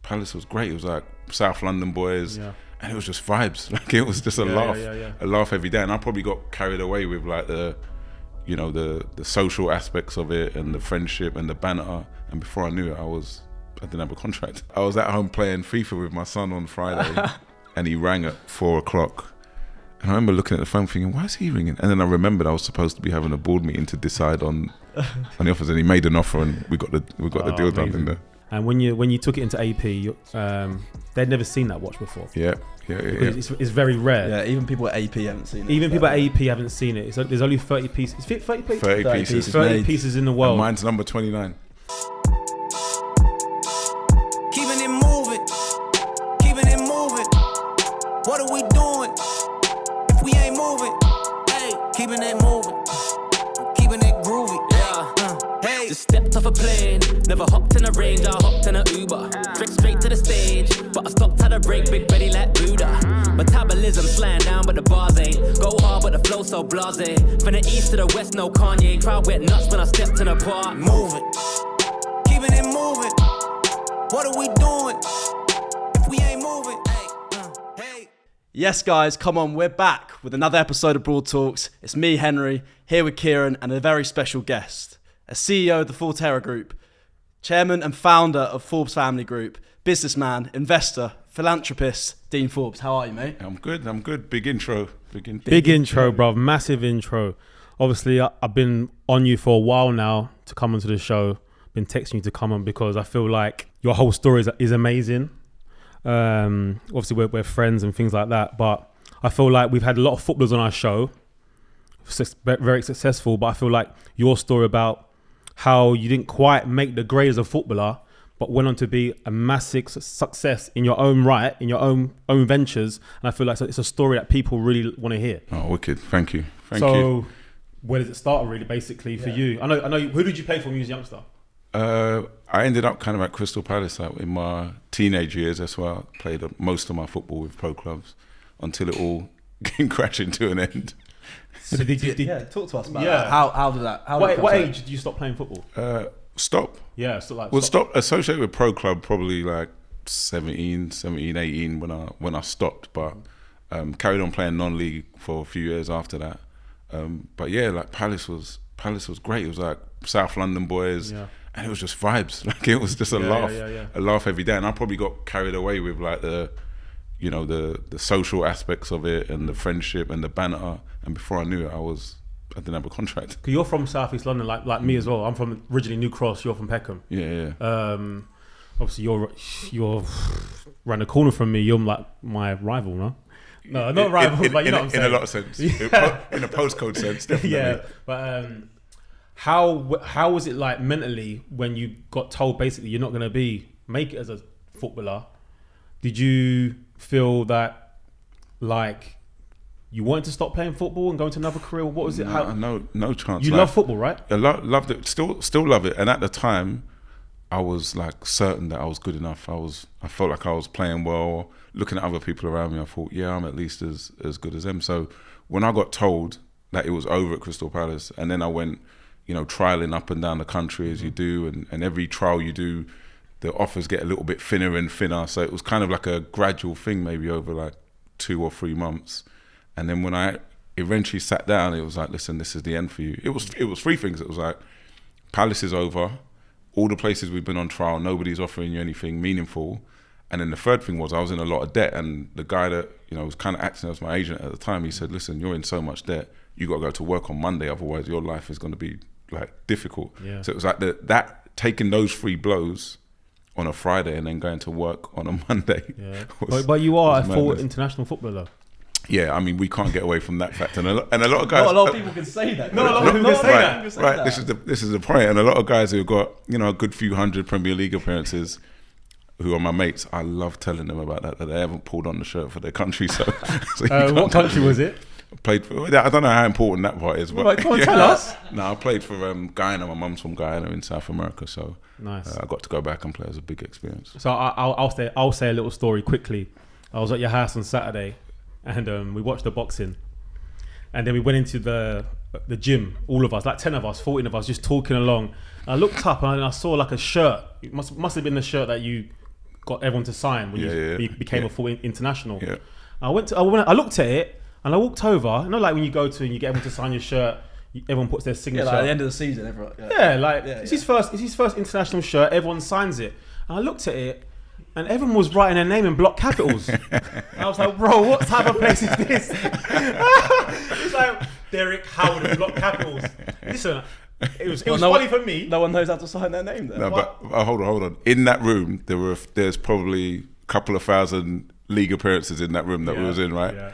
Palace was great. It was like South London boys, and it was just vibes. Like it was just a laugh every day. And I probably got carried away with like the social aspects of it and the friendship and the banter. And before I knew it, I didn't have a contract. I was at home playing FIFA with my son on Friday, and he rang at 4:00. And I remember looking at the phone thinking, why is he ringing? And then I remembered I was supposed to be having a board meeting to decide on the offers, and he made an offer, and we got the deal done in there. And when you took it into AP, they'd never seen that watch before. Yeah. It's very rare. Yeah, even people at AP haven't seen it. Even people at AP haven't seen it. There's only 30 pieces. 30 pieces? 30 pieces in the world. And mine's number 29. Keeping it moving. What are we doing if we ain't moving? Hey, keeping it moving. Keeping it groovy. Hey. Just stepped off a plane, never hopped in a range, I hopped in a Uber. Straight to the stage, but I stopped at a break, big belly like Buddha. Metabolism slowing down, but the bars ain't. Go hard, but the flow so blasé. From the east to the west, no Kanye. Crowd went nuts when I stepped in the park. Moving, keeping it moving. What are we doing if we ain't moving? Hey. Yes, guys, come on, we're back with another episode of Broad Talks. It's me, Henry, here with Kieran and a very special guest, a CEO of the Forterro Group, chairman and founder of Forbes Family Group, businessman, investor, philanthropist, Dean Forbes. How are you, mate? I'm good. Big intro, bruv. Massive intro. Obviously, I've been on you for a while now to come onto the show. Been texting you to come on because I feel like your whole story is amazing. Obviously, we're friends and things like that, but I feel like we've had a lot of footballers on our show, very successful, but I feel like your story about how you didn't quite make the grade as a footballer, but went on to be a massive success in your own right, in your own ventures. And I feel like it's a story that people really want to hear. Oh, wicked. Thank you. So where does it start really, basically, for you? I know. Who did you play for when you was a youngster? I ended up kind of at Crystal Palace in my teenage years. That's where I played most of my football with pro clubs until it all came crashing to an end. So did you talk to us about that. How did that? What age did you stop playing football? Stop. Yeah, so like. Well, stop associated with pro club probably like 17, 18 when I stopped, but carried on playing non-league for a few years after that. But yeah, like Palace was great. It was like South London boys, and it was just vibes. Like it was just a laugh every day. And I probably got carried away with like the social aspects of it and the friendship and the banter. And before I knew it, I didn't have a contract. Cause you're from South East London, like me as well. I'm from originally New Cross. You're from Peckham. Yeah. Obviously, you're around the corner from me. You're like my rival, no? No, not rival, but you know what I'm saying. In a lot of sense, in a postcode sense, definitely. Yeah, but how was it like mentally when you got told basically you're not going to make it as a footballer? Did you feel that like you wanted to stop playing football and go into another career? What was it? No chance. You love football, right? I loved it. Still love it. And at the time, I was like certain that I was good enough. I felt like I was playing well. Looking at other people around me, I thought, yeah, I'm at least as good as them. So when I got told that it was over at Crystal Palace, and then I went, trialing up and down the country as you do, and every trial you do, the offers get a little bit thinner and thinner. So it was kind of like a gradual thing, maybe over like 2 or 3 months. And then when I eventually sat down, it was like, listen, this is the end for you. It was 3 things. It was like, Palace is over. All the places we've been on trial, nobody's offering you anything meaningful. And then the third thing was I was in a lot of debt. And the guy that, was kind of acting as my agent at the time, he said, listen, you're in so much debt. You got to go to work on Monday. Otherwise, your life is going to be like difficult. Yeah. So it was like that taking those 3 blows on a Friday and then going to work on a Monday. Yeah. But you are a full international footballer. Yeah, I mean, we can't get away from that fact, and a lot of guys. Not a lot of people can say that. Not a lot of people can say that. Right. This is the point, and a lot of guys who've got a good few hundred Premier League appearances, who are my mates. I love telling them about that they haven't pulled on the shirt for their country. So what country was it? Played for. I don't know how important that part is, but right, come on, tell us. No, I played for Guyana. My mum's from Guyana in South America, so nice. I got to go back and play. It was a big experience. So I'll say a little story quickly. I was at your house on Saturday. And we watched the boxing, and then we went into the gym, all of us, like 10 of us, 14 of us, just talking along. I looked up and I saw like a shirt. It must have been the shirt that you got everyone to sign when you became a full international. Yeah. I looked at it and I walked over. You know, like when you go to and you get everyone to sign your shirt, everyone puts their signature. Yeah, like at the end of the season, everyone. It's his first international shirt. Everyone signs it. And I looked at it, and everyone was writing their name in block capitals. And I was like, bro, what type of place is this? It's like Derek Howard in block capitals. Listen, it was funny for me. No one knows how to sign their name there. No, but hold on. In that room, there's probably a couple of thousand league appearances in that room that we was in, right? Yeah.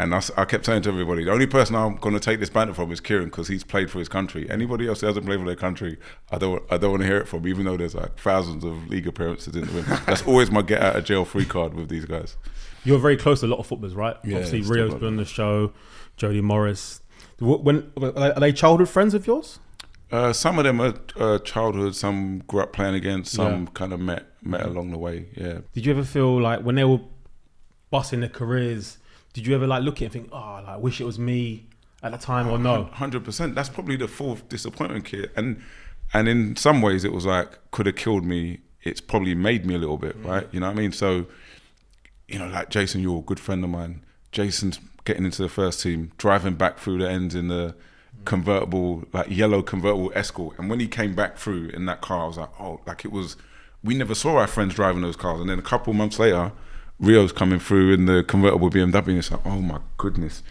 And I kept saying to everybody, the only person I'm going to take this banter from is Kieran, because he's played for his country. Anybody else who hasn't played for their country, I don't want to hear it from, even though there's like thousands of league appearances in the room. That's always my get out of jail free card with these guys. You're very close to a lot of footballers, right? Yeah, obviously, Rio's been on the show, Jody Morris. Are they childhood friends of yours? Some of them are childhood, some grew up playing against, some kind of met along the way, yeah. Did you ever feel like when they were busting their careers, did you ever like look at it and think, oh, like, I wish it was me at the time, or no? 100%. That's probably the fourth disappointment, kid. And in some ways it was like, could have killed me. It's probably made me a little bit, right? You know what I mean? So, you know, like Jason, you're a good friend of mine. Jason's getting into the first team, driving back through the ends in the convertible, like yellow convertible Escort. And when he came back through in that car, I was like, oh, like it was, we never saw our friends driving those cars. And then a couple months later, Rio's coming through in the convertible BMW, and it's like, oh my goodness.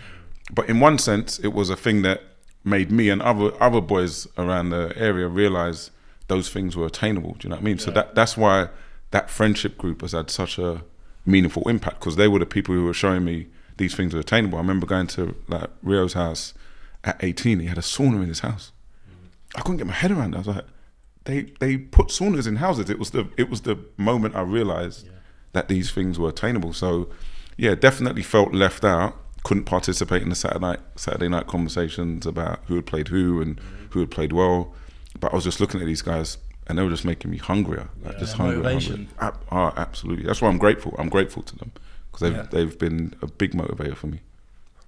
But in one sense, it was a thing that made me and other boys around the area realize those things were attainable. Do you know what I mean? Yeah. So that's why that friendship group has had such a meaningful impact, because they were the people who were showing me these things are attainable. I remember going to like Rio's house at 18. He had a sauna in his house. I couldn't get my head around it. I was like, they put saunas in houses. It was the moment I realized that these things were attainable. So yeah, definitely felt left out. Couldn't participate in the Saturday night conversations about who had played who and who had played well. But I was just looking at these guys and they were just making me hungrier. Like just hungry. Absolutely. That's why I'm grateful. I'm grateful to them, because they've been a big motivator for me.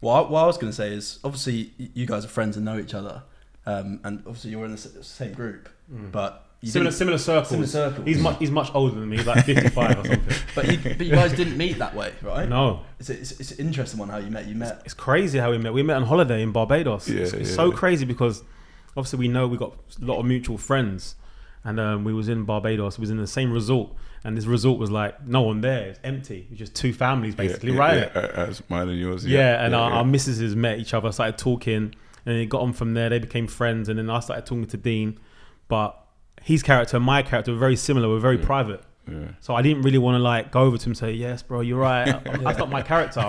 What I was going to say is, obviously you guys are friends and know each other, and obviously you're in the same group, but similar circles. He's much older than me. He's like 55 or something. But you guys didn't meet that way, right? No. It's an interesting one how you met. It's crazy how we met. We met on holiday in Barbados. It's so crazy, because obviously we know we got a lot of mutual friends, and we was in Barbados. We was in the same resort, and this resort was like no one there. It's empty. It was just two families basically, right? As mine and yours. Our missuses met each other, started talking, and it got on from there. They became friends, and then I started talking to Dean, but his character and my character were very similar. We're very private. Yeah. So I didn't really want to like go over to him and say, yes, bro, you're right. That's not my character. I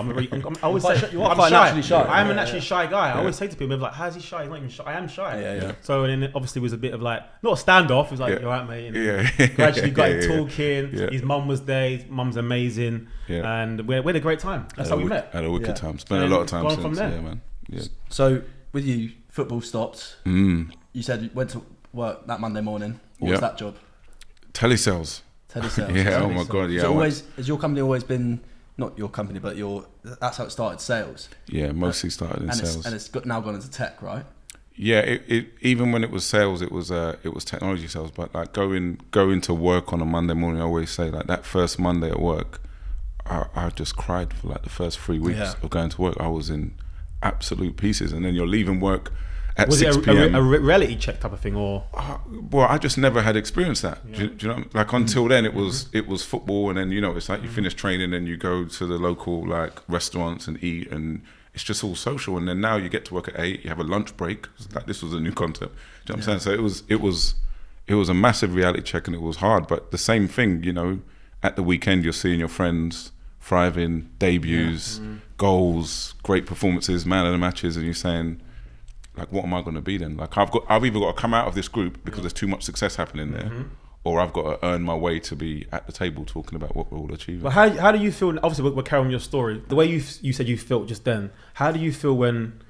always say, I'm naturally shy. I am a naturally shy guy. I always say to people, like, how's he shy? He's not even shy. I am shy. Yeah. So then it obviously was a bit of like, not a standoff. It was like, you're right, mate. And gradually got him talking. Yeah. His mum was there. His mum's amazing. Yeah. And we had a great time. That's how we met. Had a wicked time. Spent a lot of time since. From there. Yeah, man. Yeah. So with you, football stopped. You said you went to work that Monday morning. What was that job? Telesales. Yeah, oh my God, yeah. Has your company always been, not your company, but that's how it started, sales? Yeah, mostly started in sales. And it's now gone into tech, right? Yeah, it even when it was sales, it was technology sales. But like going to work on a Monday morning, I always say like that first Monday at work, I just cried for like the first 3 weeks of going to work. I was in absolute pieces. And then you're leaving work at 6 p.m. Was it a reality check type of thing, or? Well, I just never had experienced that. Yeah. Do you know? Like until then, it was football, and then it's like you finish training and you go to the local like restaurants and eat, and it's just all social. And then now you get to work at 8, you have a lunch break. Like this was a new concept. Do you know what I'm saying? So it was a massive reality check, and it was hard. But the same thing, at the weekend you're seeing your friends thriving, debuts, goals, great performances, man of the matches, and you're saying, like, what am I going to be then? Like, I've either got to come out of this group because there's too much success happening there, or I've got to earn my way to be at the table talking about what we're all achieving. But how do you feel? Obviously, we're carrying your story. The way you said you felt just then. How do you feel when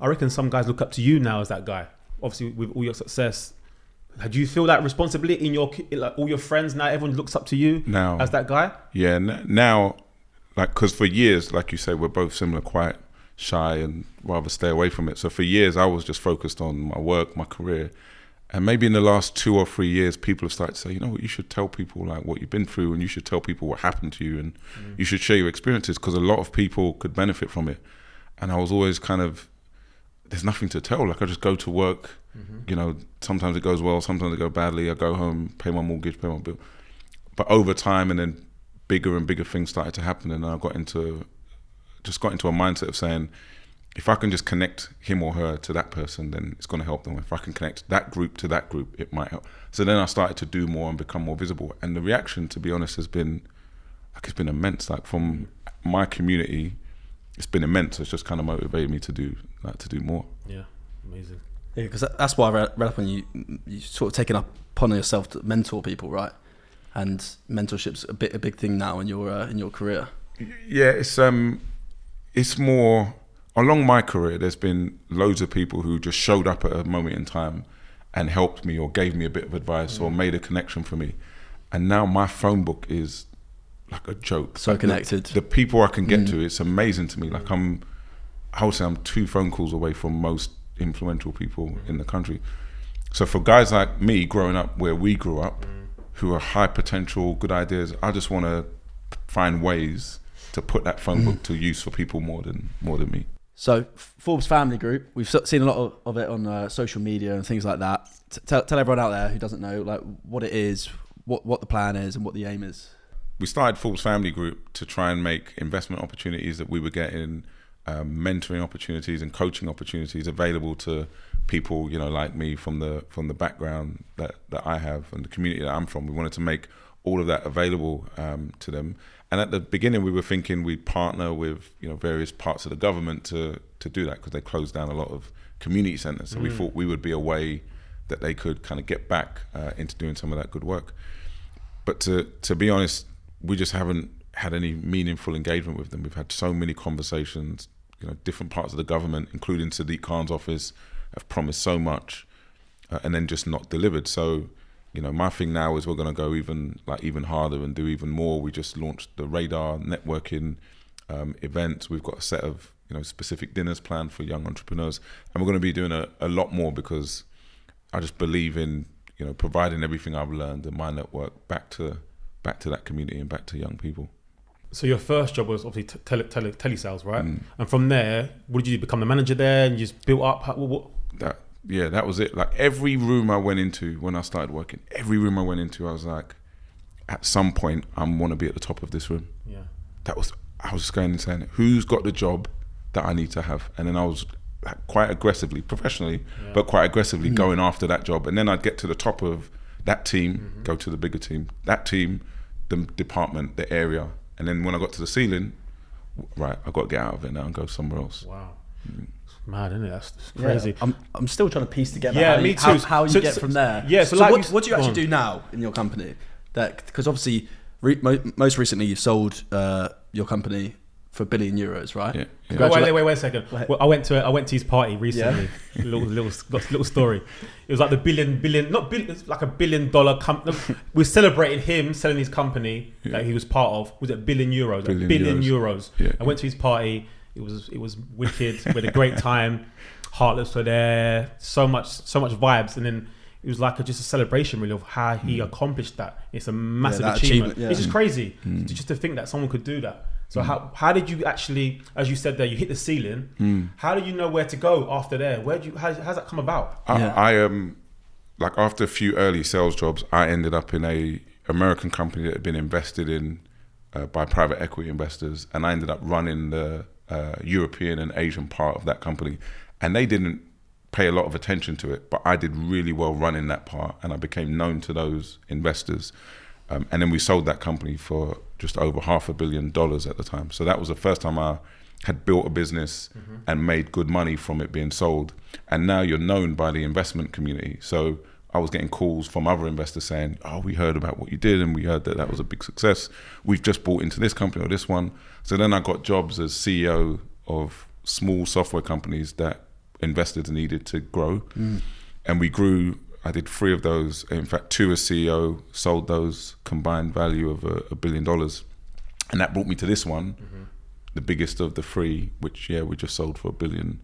I reckon some guys look up to you now as that guy? Obviously, with all your success, do you feel that responsibility in all your friends now? Everyone looks up to you now as that guy. Yeah, now, like, because for years, like you say, we're both similar, quite shy and rather stay away from it. So for years I was just focused on my work, my career, And maybe in the last 2 or 3 years, people have started to say, you know what, you should tell people like what you've been through, and you should tell people what happened to you, and you should share your experiences, because a lot of people could benefit from it. And I was always kind of, there's nothing to tell. Like I just go to work, you know, sometimes it goes well, sometimes it goes badly. I go home, pay my mortgage, pay my bill. But over time, and then bigger and bigger things started to happen, and I got into a mindset of saying, if I can just connect him or her to that person, then it's going to help them. If I can connect that group to that group, it might help. So then I started to do more and become more visible. And the reaction, to be honest, has been, like, it's been immense. Like from my community, it's been immense. It's just kind of motivated me to do more. Yeah, amazing. Yeah, because that's why I read up on you sort of taking upon yourself to mentor people, right? And mentorship's a big thing now in your career. Yeah, it's more. Along my career, there's been loads of people who just showed up at a moment in time and helped me or gave me a bit of advice or made a connection for me. And now my phone book is like a joke. So like connected. The people I can get to, it's amazing to me. Like I would say I'm 2 phone calls away from most influential people in the country. So for guys like me growing up where we grew up, who are high potential, good ideas, I just want to find ways to put that phone book to use for people more than me. So Forbes Family Group, we've seen a lot of it on social media and things like that. Tell everyone out there who doesn't know like what it is, what the plan is, and what the aim is. We started Forbes Family Group to try and make investment opportunities that we were getting, mentoring opportunities and coaching opportunities available to people, you know, like me from the background that I have and the community that I'm from. We wanted to make all of that available to them. And at the beginning, we were thinking we'd partner with, you know, various parts of the government to do that, because they closed down a lot of community centres. So we thought we would be a way that they could kind of get back into doing some of that good work. But to be honest, we just haven't had any meaningful engagement with them. We've had so many conversations, you know, different parts of the government, including Sadiq Khan's office, have promised so much and then just not delivered. So, you know, my thing now is we're going to go even harder and do even more. We just launched the Radar networking events. We've got a set of, you know, specific dinners planned for young entrepreneurs, and we're going to be doing a lot more, because I just believe in, you know, providing everything I've learned in my network back to that community and back to young people. So your first job was obviously telesales, right? And from there, what did you do? Become the manager there, and you just built up? That was it. Like every room I went into when I started working, I was like, at some point, I want to be at the top of this room. Yeah. I was just going and saying, who's got the job that I need to have? And then I was like, quite aggressively, professionally, but quite aggressively going after that job. And then I'd get to the top of that team, go to the bigger team, that team, the department, the area. And then when I got to the ceiling, right, I've got to get out of it now and go somewhere else. Wow. It's mad, isn't it? That's crazy. Yeah, I'm still trying to piece together me too. how you get from there. Yeah, so like what do you actually do now in your company? Because obviously, most recently you sold your company for €1 billion, right? Yeah. Wait a second. Well, I went to his party recently. Little story. It was like it's like $1 billion company. We're celebrating him selling his company that he was part of. Was it €1 billion? €1 billion. Yeah. I went to his party. It was wicked. We had a great time. Heartless were there. So much vibes, and then it was like just a celebration really of how he accomplished that. It's a massive achievement. It's just crazy just to think that someone could do that. So how did you actually, as you said there, you hit the ceiling. How did you know where to go after there? How's that come about? I like after a few early sales jobs, I ended up in a American company that had been invested in by private equity investors, and I ended up running the European and Asian part of that company, and they didn't pay a lot of attention to it, but I did really well running that part, and I became known to those investors. And then we sold that company for just over $500 million at the time. So that was the first time I had built a business and made good money from it being sold. And now you're known by the investment community. So I was getting calls from other investors saying, oh, we heard about what you did and we heard that was a big success. We've just bought into this company or this one. So then I got jobs as CEO of small software companies that investors needed to grow. And we grew. I did 3 of those. In fact, 2 as CEO, sold those, combined value of $1 billion. And that brought me to this one, the biggest of the 3, which, we just sold for €1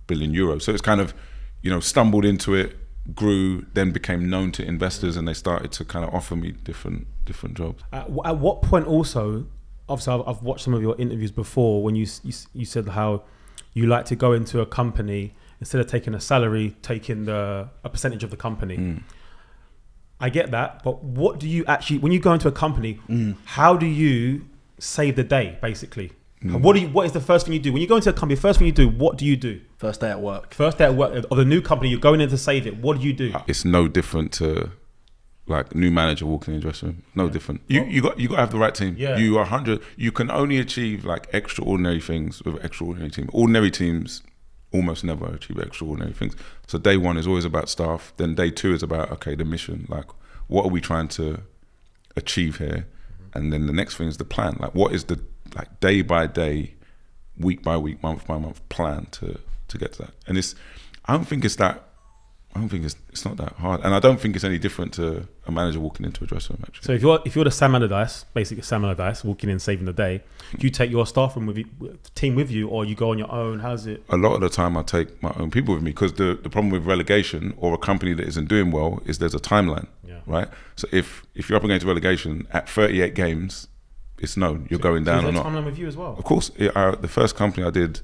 billion. So it's kind of, stumbled into it, grew, then became known to investors, and they started to kind of offer me different jobs. At what point also, obviously I've watched some of your interviews before when you said how you like to go into a company, instead of taking a salary, taking a percentage of the company. I get that, but what do you actually, when you go into a company, how do you save the day, basically? What is the first thing you do? When you go into a company, first thing you do, what do you do? First day at work. First day at work of the new company, you're going in to save it. What do you do? It's no different to like new manager walking in the dressing room. No different. You got to have the right team. Yeah. You are 100. You can only achieve like extraordinary things with extraordinary team. Ordinary teams almost never achieve extraordinary things. So day one is always about staff. Then day two is about, okay, the mission. Like, what are we trying to achieve here? And then the next thing is the plan. Like, what is the like day by day, week by week, month by month plan to get to that? And I don't think it's not that hard, and I don't think it's any different to a manager walking into a dressing room, actually. So if you're the Sam Allardyce, basically Sam Allardyce, walking in saving the day, do you take your staff room team with you, or you go on your own? How's it? A lot of the time I take my own people with me, because the problem with relegation or a company that isn't doing well is there's a timeline, right? So if you're up against relegation at 38 games, it's known you're going down or not. Timeline with you as well? Of course. The first company I did,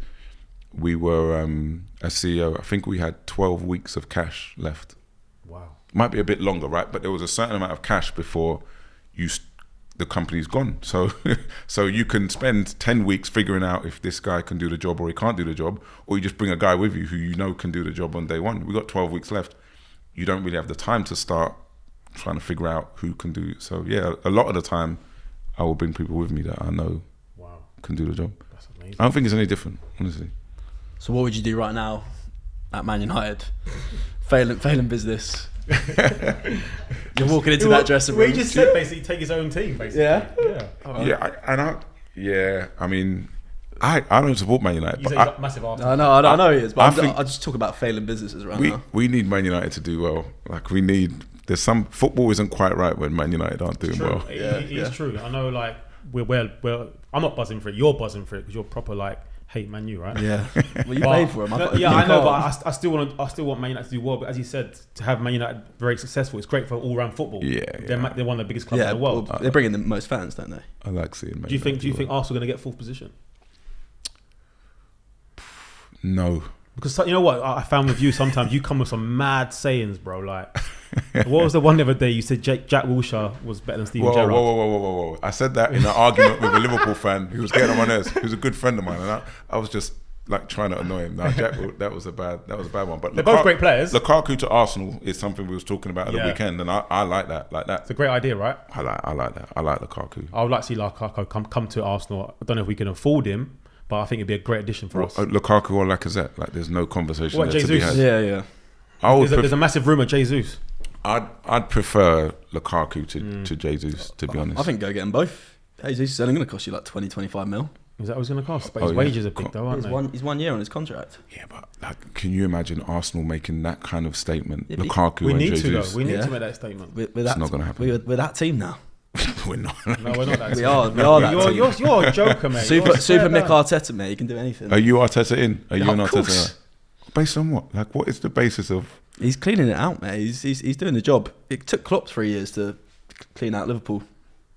we were a CEO. I think we had 12 weeks of cash left. Wow. Might be a bit longer, right? But there was a certain amount of cash before the company's gone. So you can spend 10 weeks figuring out if this guy can do the job or he can't do the job, or you just bring a guy with you who you know can do the job on day one. We got 12 weeks left. You don't really have the time to start trying to figure out who can do it. So yeah, a lot of the time I will bring people with me that I know can do the job. That's amazing. I don't think it's any different, honestly. So what would you do right now at Man United? Failing business. You're walking into that dressing room. Well, he just said basically take his own team, basically. I mean, I don't support Man United. He's but a massive Arsenal. I know he is, but I just talk about failing businesses right now. We need Man United to do well. Like, there's some football isn't quite right when Man United aren't doing well. It's true. I know, like we're I'm not buzzing for it. You're buzzing for it because you're proper like hate Man U, right? Yeah. Well, you paid for him. I know, but I still want Man United to do well. But as you said, to have Man United very successful, it's great for all round football. They're one of the biggest clubs in the world. They're bringing the most fans, don't they? I like seeing Man United. Do you think well. Arsenal are going to get fourth position? No. Because you know what I found with you, sometimes you come with some mad sayings, bro. Like, what was the one the other day you said Jack Wilshere was better than Steven Gerrard? Whoa. I said that in an argument with a Liverpool fan who was getting on my nerves. He was a good friend of mine, and I was just like trying to annoy him. No, Jack, that was a bad one. But they're both great players. Lukaku to Arsenal is something we was talking about at the weekend, and I like that. It's a great idea, right? I like that. I like Lukaku. I would like to see Lukaku come to Arsenal. I don't know if we can afford him, but I think it'd be a great addition for us. Lukaku or Lacazette, like there's no conversation there to be had. Yeah. There's a massive rumour, Jesus. I'd prefer Lukaku to Jesus, to be honest. I think go get them both. Jesus is only going to cost you like 20-25 mil. Is that what it's going to cost? But his wages are big though, aren't they? He's 1 year on his contract. Yeah, but like, can you imagine Arsenal making that kind of statement? Yeah, Lukaku and Jesus. We need to make that statement. It's not going to happen. We're that team now. We're not. No, we're not that team. We are that team. You're a joker, mate. Super Mick Arteta, mate. You can do anything. Are you Arteta in? Are you an of Arteta course. out? Based on what? Like, what is the basis of? He's cleaning it out, mate. He's doing the job. It took Klopp 3 years to clean out Liverpool,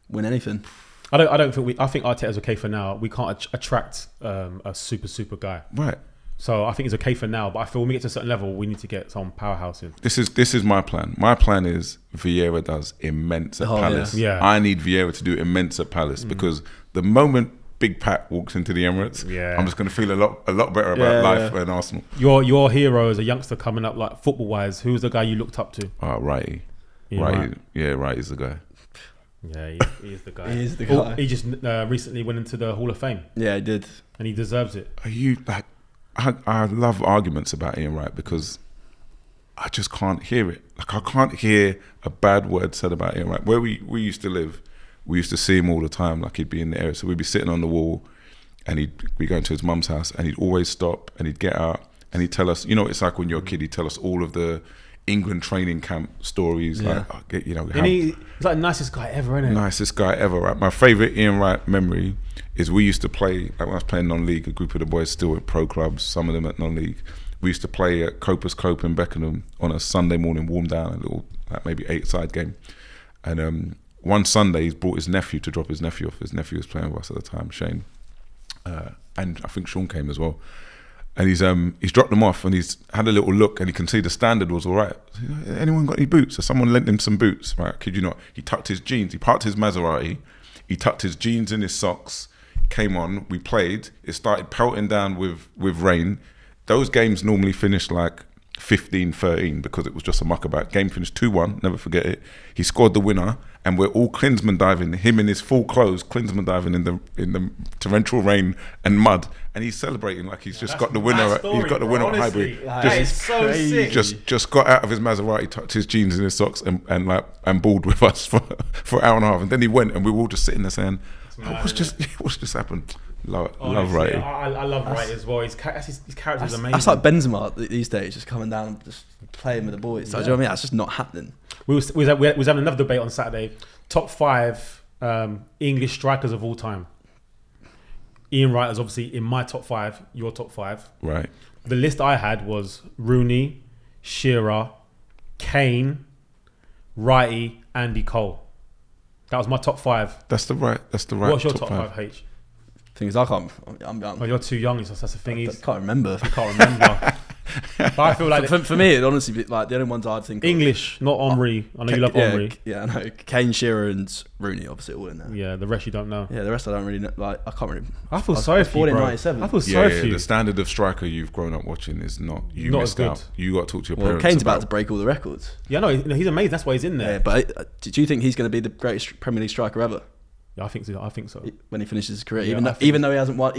win anything. I think Arteta's okay for now. We can't attract a super guy. Right. So I think it's okay for now, but I feel when we get to a certain level, we need to get some powerhouse in. This is my plan. My plan is Vieira does immense at Palace. Yeah. I need Vieira to do immense at Palace because the moment Big Pat walks into the Emirates, I'm just going to feel a lot better about life and Arsenal. Your hero as a youngster coming up, like football wise, who's the guy you looked up to? Wright. Wright is the guy. Yeah, he is the guy. He is the guy. He just recently went into the Hall of Fame. Yeah, he did, and he deserves it. Are you like? I love arguments about Ian Wright because I just can't hear it. Like, I can't hear a bad word said about Ian Wright. Where we used to live, we used to see him all the time. Like, he'd be in the area, so we'd be sitting on the wall, and he'd be going to his mum's house, and he'd always stop, and he'd get out, and he'd tell us. You know, it's like when you're a kid, he'd tell us all of the England training camp stories. Yeah. Like, you know, and he's like the nicest guy ever, isn't he? Nicest guy ever. Right? My favourite Ian Wright memory is we used to play, like when I was playing non-league, a group of the boys still at pro clubs, some of them at non-league. we used to play at Copus Cope in Beckenham on a Sunday morning, warm down, a little like maybe 8-side game. And one Sunday he's brought his nephew to drop his nephew off. His nephew was playing with us at the time, Shane, and I think Sean came as well. And he's dropped them off and he's had a little look and he can see the standard was all right. Anyone got any boots? So someone lent him some boots, right? Kid you not? He tucked his jeans. He parked his Maserati. He tucked his jeans in his socks. Came on. We played. It started pelting down with rain. Those games normally finish like 15-13 because it was just a muckabout. Game finished 2-1. Never forget it. He scored the winner, and we're all Klinsman diving. Him in his full clothes, Klinsman diving in the torrential rain and mud, and he's celebrating like he's just got the winner. He's got the winner at Highbury. That is so sick. Just got out of his Maserati, tucked his jeans in his socks, and balled with us for an hour and a half. And then he went, and we were all just sitting there saying, "What's just happened?" Love Wright. I love Wright as well. His character is amazing. That's like Benzema these days, just coming down and just playing with the boys. Do you know what I mean? That's just not happening. We was having another debate on Saturday. Top 5 English strikers of all time. Ian Wright is obviously in my top 5. Your top 5. Right. The list I had was Rooney, Shearer, Kane, Wrighty, Andy Cole. That was my top 5. That's the right. What's your top 5, H? Thing is, I can't. I'm Oh, you're too young. So that's the thing. I can't remember. I can't remember. But I feel like for me, it honestly be like the only ones I'd think English, not Omri. I know you love Omri. Yeah, I know. Kane, Shearer, and Rooney, obviously, all in there. Yeah, the rest you don't know. Yeah, the rest I don't really know. Like, I can't really. I feel sorry for you, bro. 97. I feel sorry for you. The standard of striker you've grown up watching is not. You Not missed as good. out. You got to talk to your Well, parents. Kane's about to break all the records. Yeah, no, he's amazing. That's why he's in there. Yeah, but do you think he's going to be the greatest Premier League striker ever Yeah, I think so. when he finishes his career? Yeah, even though he hasn't won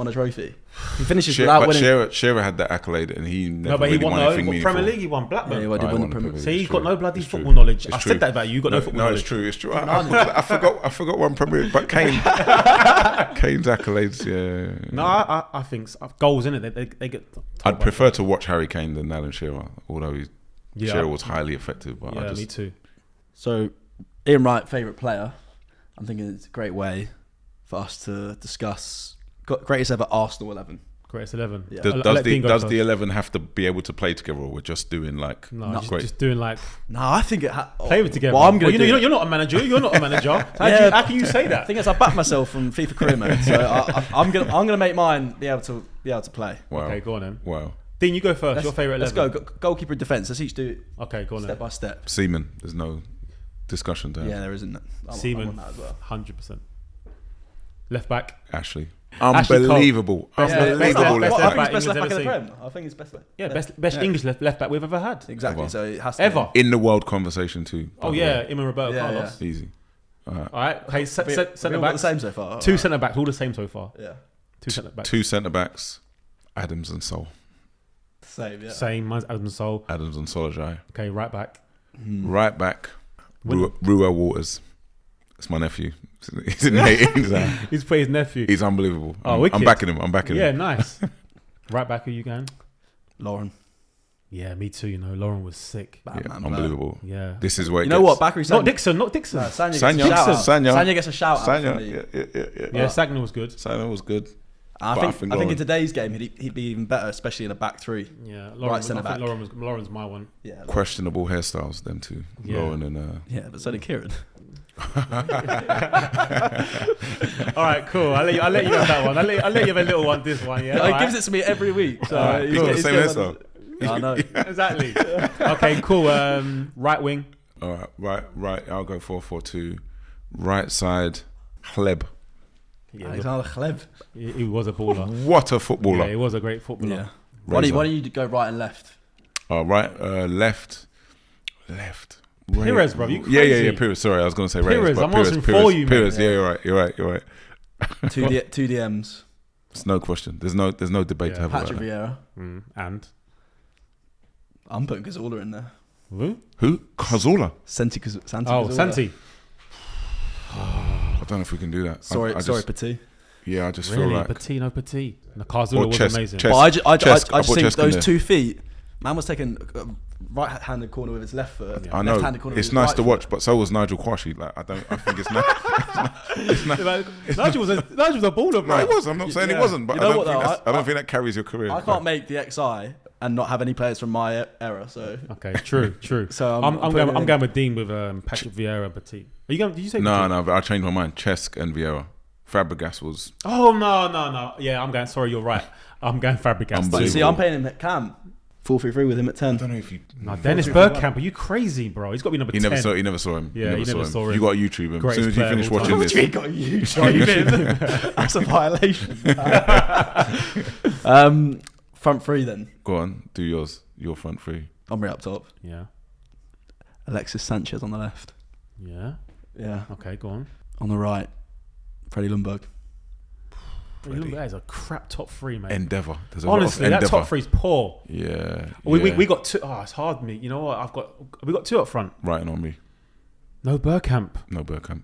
a trophy, he finishes But without winning. Shearer had that accolade, and he never No, but he really won anything the meaningful. Premier League. He won Blackburn. Yeah, he won Oh, he the won Premier the League. See, he's It's got true. no bloody It's football true. knowledge. It's I true. said that about you. You got no football knowledge. It's true. It's true. I forgot one Premier League, but Kane's accolades. Yeah. No, I think so. Goals in it. They get. I'd prefer to watch Harry Kane than Alan Shearer, although Yeah. Shearer was highly effective. But Yeah, me too. So, Ian Wright, favourite player. I'm thinking it's a great way for us to discuss greatest ever Arsenal 11. Greatest 11. Yeah. Does the 11 have to be able to play together, or we're just doing like No, great? just doing like No, I think it. play with together. Well, I'm gonna. You're not a manager. You're not a manager. How can you say I that? think I back myself from FIFA career mode, so I'm gonna make mine be able to play. Wow. Okay, go on then. Wow. Dean, you go first. Your favourite 11. Let's go. Goalkeeper and defence. Let's each do it Okay, go on step then. by step. Seaman. There's no discussion to have. Yeah, there isn't. I'm Seaman, on that as well. 100%. Left back. Ashley. Ashley Cole. Unbelievable. Best Unbelievable left left back. back. I think it's best England's left back in the ever Prem. I think it's best. Yeah, best English left back we've ever had. Exactly. Ever. So it has to Ever. In the world conversation too. by Oh the yeah, way. him and Roberto Yeah, Carlos. Easy. All right. Okay, We've centre all got the backs. same so far. Two centre backs, all the same so far. Yeah. Two centre backs. Two centre backs, Adams and Sol. Same. Yeah. Same. Mine's Adams Soul. Adams and Solajai. Okay, right back. Right back, When- Ruel Waters. It's my nephew. He's in the He's played his nephew. He's unbelievable. Oh, I'm wicked. backing him. I'm backing Yeah, him. nice. Right back, who you going? Lauren. Yeah, me too. You know, Lauren was sick. Yeah, Batman, unbelievable. Yeah. This is where it You know gets- what? Bakary Not Dixon. Not Dixon. No, Sanya Sanya. gets a shout out. Sanya. Sanya gets a shout out. Sanya. For me. Yeah. Yeah, Sagna was good. Sanya was good. I But think in today's game he'd be even better, especially in a back three. Yeah, Right Lauren, centre I think back. Lauren's my one. Yeah. Questionable hairstyles, them two. Yeah. Lauren and Yeah, but so did Kieran. All right, cool. I'll let you have that one. I'll let you have a little one. This one, yeah. He All right. gives it to me every week. So Alright, he's cool. got- he's Same got- hairstyle. I know. Exactly. Okay, cool. Right wing. All right. I'll go 4-4-2. Right side, Hleb. Yeah, Alexander Khlev. he was a baller. What a footballer. Yeah, he was a great footballer. Yeah. Why Razor. don't you go right and left? Right, left. Perez, bro, you Yeah, crazy. Perez. Sorry, I was going to say Perez, Reyes, but I'm answering for you, man. Perez, yeah, you're right. Two DMs. It's no question. There's no debate Yeah. to have Patrick about that. Vieira. And I'm putting Cazorla in there. Who? Cazorla. Santi oh, Cazorla. Santi. I don't know if we can do that. Sorry, I just, Petit. Yeah, I just Really, feel like Petit, no Petit. The Karzula was chest, amazing. chest. But I just I think put Chesk in those there. 2 feet. Man was taking right-handed corner with his left foot. I know left-handed corner with it's his nice right to foot. watch, but so was Nigel Quashie. Like I think it's nice. Nigel was a baller, bro. No, it was. I'm not saying it Yeah. wasn't, but You know I don't what, think though? I don't think that carries your career. I can't make the XI and not have any players from my era. So Okay, true. So I'm going with Dean with Patrick Vieira and Petit. Are you going? Did you say No, Petit? no, but I changed my mind. Cesc and Vieira. Fabregas was. Oh no. Yeah, I'm going. Sorry, you're right. I'm going Fabregas. but too. see, I'm paying him at Cam 4-3-3 with him at 10. I don't know if you. No, Dennis Bergkamp, are you crazy, bro? He's got to be number 10. He never saw him. Yeah, he never saw him. You got to YouTube him. As Greatest soon as you player finish of all watching time. this. He got you. That's a violation. Front three then. Go on, do yours. Your front three. Omri up top. Yeah. Alexis Sanchez on the left. Yeah. Yeah. Okay, go on. On the right, Freddie Lundberg. That is a crap top three, mate. Endeavour. There's a Honestly, lot of that top endeavour. three's poor. Yeah. We got two. Oh, it's hard, mate. You know what? We got two up front. Writing on me. No Bergkamp. No Bergkamp.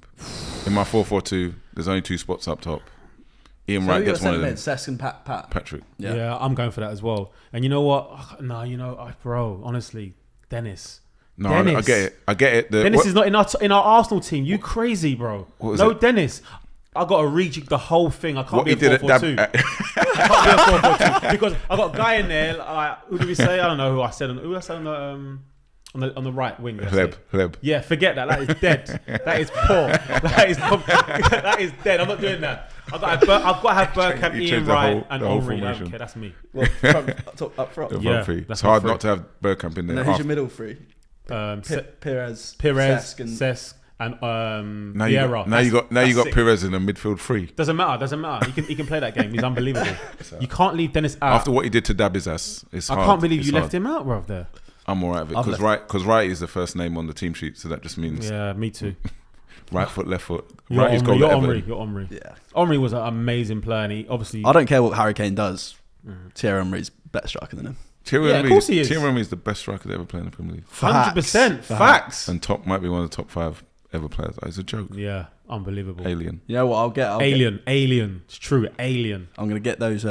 In my 4-4-2, there's only two spots up top. Ian Wright gets one of them. Cesc and Pat. Patrick. Yeah, I'm going for that as well. And you know what? No, bro. Honestly, Dennis. No, I get it. I get it. Dennis is not in our Arsenal team. You crazy, bro? No, Dennis. I got to rejig the whole thing. I can't be a 4-4-2. I can't be a 4-4-2 because I got a guy in there. Like, who did we say? I don't know who I said. Who I said on the right wing? Hleb. Yeah, forget that. That is dead. That is poor. That is dead. I'm not doing that. I've got to have Bergkamp, Ian Wright, and Omri. Okay, that's me. Well, up front. Yeah, it's hard not to have Bergkamp in there. And then who's your middle three? Perez, Cesc, and Vieira. Now you got sick. Perez in the midfield three. Doesn't matter. He can play that game. He's unbelievable. You can't leave Dennis out. After what he did to Dabizas, it's hard. I can't believe It's you hard. left him out, bro. There. I'm alright with it because Wright is the first name on the team sheet, so that just means Yeah, me too. right foot, left foot. You're Right is goal You're at Omri. Everton. You're Omri. Yeah. Omri was an amazing player, and he obviously. I don't care what Harry Kane does. Thierry Henry's better striker than him. Thierry of course he is. Henry is the best striker to ever play in the Premier League. 100% facts. And might be one of the top 5 ever players. It's a joke. Yeah, unbelievable. Alien. You know what? I'll get Alien. It's true. Alien. I'm going to get those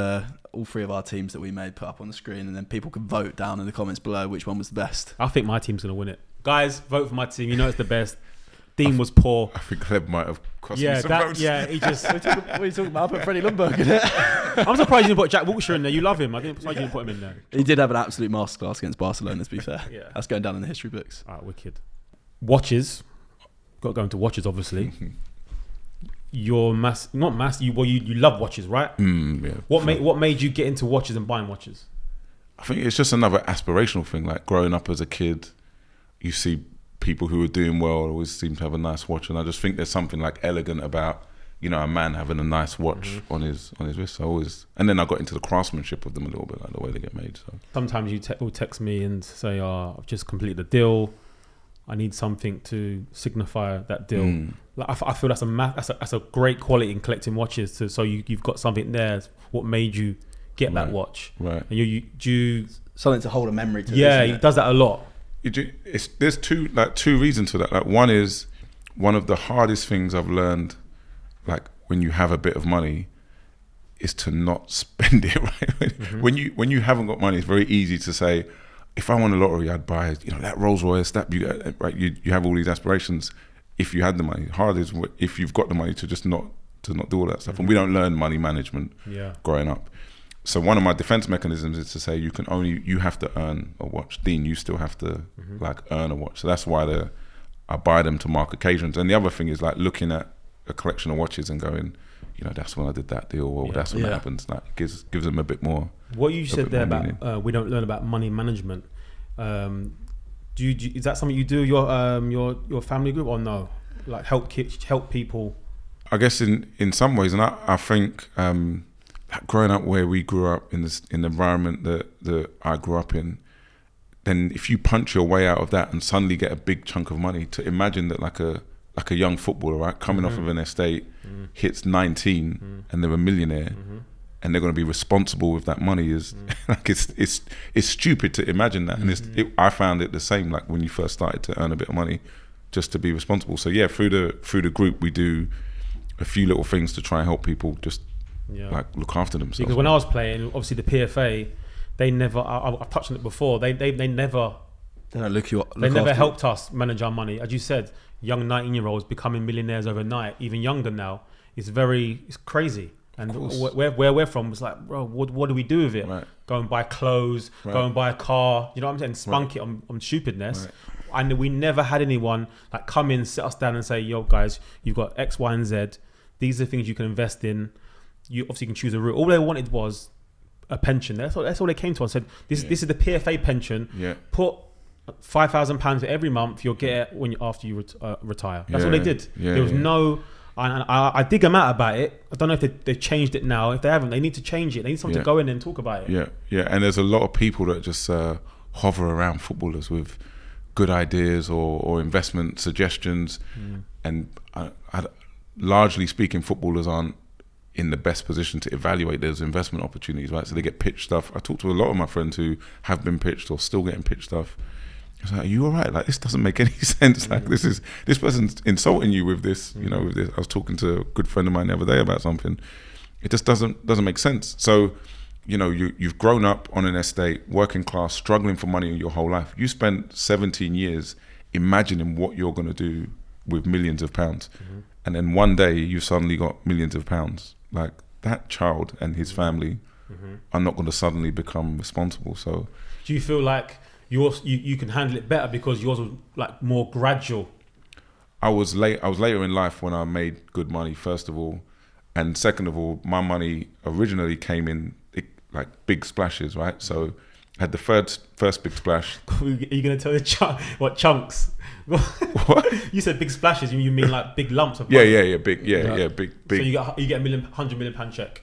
all three of our teams that we made put up on the screen, and then people can vote down in the comments below which one was the best. I think my team's gonna win it. Guys, vote for my team. You know it's the best. Dean was poor. I think Hleb might have cost me some votes. Yeah, he just. What are you talking about? I put Freddie Lundberg in it. I'm surprised you didn't put Jack Wilshere in there. You love him. I didn't. Surprised you didn't put him in there. He did have an absolute masterclass against Barcelona, to be fair. Yeah. That's going down in the history books. Alright, wicked. Watches. Got to go into watches, obviously. You're not mass. You love watches, right? Yeah. What made you get into watches and buying watches? I think it's just another aspirational thing. Like growing up as a kid, you see people who are doing well always seem to have a nice watch, and I just think there's something like elegant about a man having a nice watch on his wrist. And then I got into the craftsmanship of them a little bit, like the way they get made. So Sometimes you will text me and say, I've just completed a deal. I need something to signify that deal. Like, I feel that's a great quality in collecting watches. So you've got something there. What made you get that watch? Right. And you Something to hold a memory to. yeah, isn't he it? does that a lot. There's two reasons for that. Like one is one of the hardest things I've learned, like when you have a bit of money, is to not spend it. Right. When you haven't got money, it's very easy to say, if I won a lottery, I'd buy that Rolls Royce. That right. You have all these aspirations. If you had the money, hard is if you've got the money to just not do all that stuff. And we don't learn money management growing up. So one of my defense mechanisms is to say you have to earn a watch. Dean, you still have to earn a watch. So that's why I buy them to mark occasions. And the other thing is like looking at a collection of watches and going, that's when I did that deal, or that's when that happens. Like gives them a bit more. What you said there meaning. about we don't learn about money management. Is that something you do your family group or no? Like help people. I guess in some ways, and I think growing up where we grew up in the environment that I grew up in, then if you punch your way out of that and suddenly get a big chunk of money, to imagine that like a young footballer, right, coming off of an estate, hits 19 and they're a millionaire, and they're going to be responsible with that money is like it's stupid to imagine that. And I found it the same, like when you first started to earn a bit of money, just to be responsible. So yeah, through the group we do a few little things to try and help people just like look after themselves. Because when I was playing, obviously the PFA, they never. I've touched on it before. They never. They don't look you up. They never helped us manage our money. As you said, young 19-year-olds becoming millionaires overnight, even younger now. It's crazy. And where we're from was like, bro, what do we do with it? Right. Go and buy clothes, go and buy a car. You know what I'm saying? Spunk it on stupidness. Right. And we never had anyone like come in, sit us down and say, yo, guys, you've got X, Y, and Z. These are things you can invest in. You obviously can choose a route. All they wanted was a pension. That's all they came to us and said, this is the PFA pension. Yeah. Put £5,000 every month. You'll get it after you retire. That's all they did. Yeah, there was no... I dig them out about it. I don't know if they've changed it now. If they haven't, they need to change it. They need someone to go in and talk about it. Yeah. And there's a lot of people that just hover around footballers with good ideas or investment suggestions. And largely speaking, footballers aren't in the best position to evaluate those investment opportunities, right? So they get pitched stuff. I talk to a lot of my friends who have been pitched or still getting pitched stuff. It's like, are you all right? Like, this doesn't make any sense. Like, this person's insulting you with this, you know, with this. I was talking to a good friend of mine the other day about something. It just doesn't make sense. So, you know, you've grown up on an estate, working class, struggling for money your whole life. You spent 17 years imagining what you're going to do with millions of pounds. And then one day you suddenly got millions of pounds. Like, that child and his family are not going to suddenly become responsible. So do you feel like you can handle it better because yours was like more gradual? I was later in life when I made good money, first of all, and second of all, my money originally came in like big splashes, right? So I had the first big splash. Are you going to tell the what chunks? What? You said big splashes. You mean like big lumps of money? Big. So you get a £100 million check.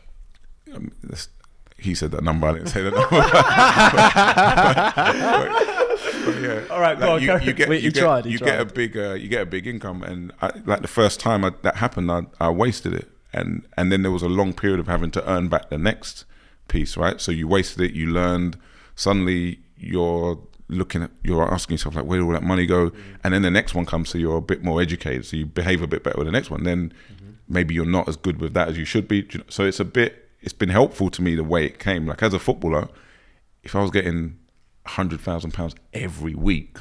He said that number. I didn't say that number. but yeah. All right, go on. You get a big income, and like the first time that happened, I wasted it, and then there was a long period of having to earn back the next piece, right? So you wasted it, you learned. Suddenly you're asking yourself like, where did all that money go? And then the next one comes, so you're a bit more educated, so you behave a bit better with the next one. Then maybe you're not as good with that as you should be. So it's been helpful to me the way it came. Like, as a footballer, if I was getting £100,000 every week,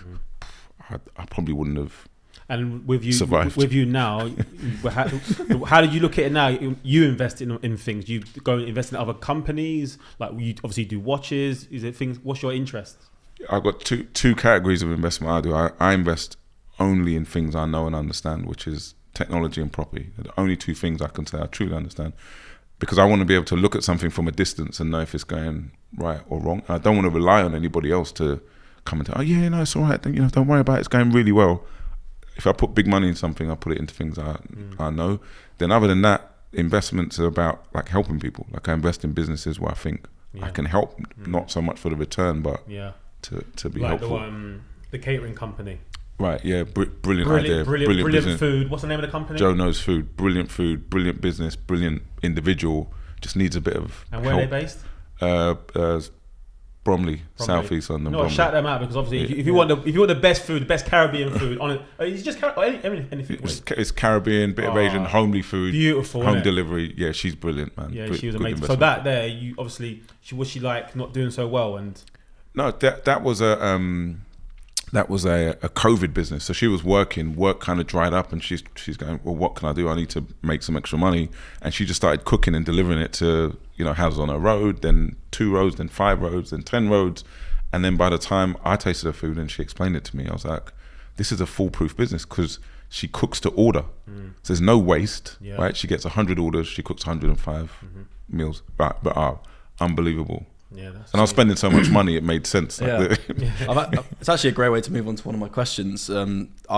I probably wouldn't have. And with you, survived. with you now, how did you look at it now? You invest in things. You go and invest in other companies. Like, you obviously do watches. Is it things? What's your interest? I've got two categories of investment I do. I invest only in things I know and understand, which is technology and property. They're the only two things I can say I truly understand. Because I want to be able to look at something from a distance and know if it's going right or wrong. I don't want to rely on anybody else to come and tell, it's all right. Don't worry about it. It's going really well. If I put big money in something, I put it into things I know. Then other than that, investments are about like helping people. Like, I invest in businesses where I think I can help, not so much for the return, but to be like helpful. The catering company. Right, yeah, brilliant idea. Brilliant business. food. What's the name of the company? Joe Knows Food. Brilliant business, brilliant individual. Just needs a bit of And where help. are they based? Bromley, South East London. No, shout them out, because obviously if you want the best food, the best Caribbean food on it, it's just anything. It's Caribbean, bit of Asian, homely food, beautiful, home delivery. Yeah, she's brilliant, man. Yeah, she was amazing. So that there, you obviously, was she like not doing so well? And no, that was a COVID business. So she was work kind of dried up, and she's going, well, what can I do? I need to make some extra money. And she just started cooking and delivering it to, houses on her road, then 2 roads, then 5 roads, then 10 roads. And then by the time I tasted her food and she explained it to me, I was like, this is a foolproof business, because she cooks to order. So there's no waste, right? She gets 100 orders, she cooks 105 meals, right? But unbelievable. Yeah, and I was spending so much money, it made sense. It's actually a great way to move on to one of my questions. I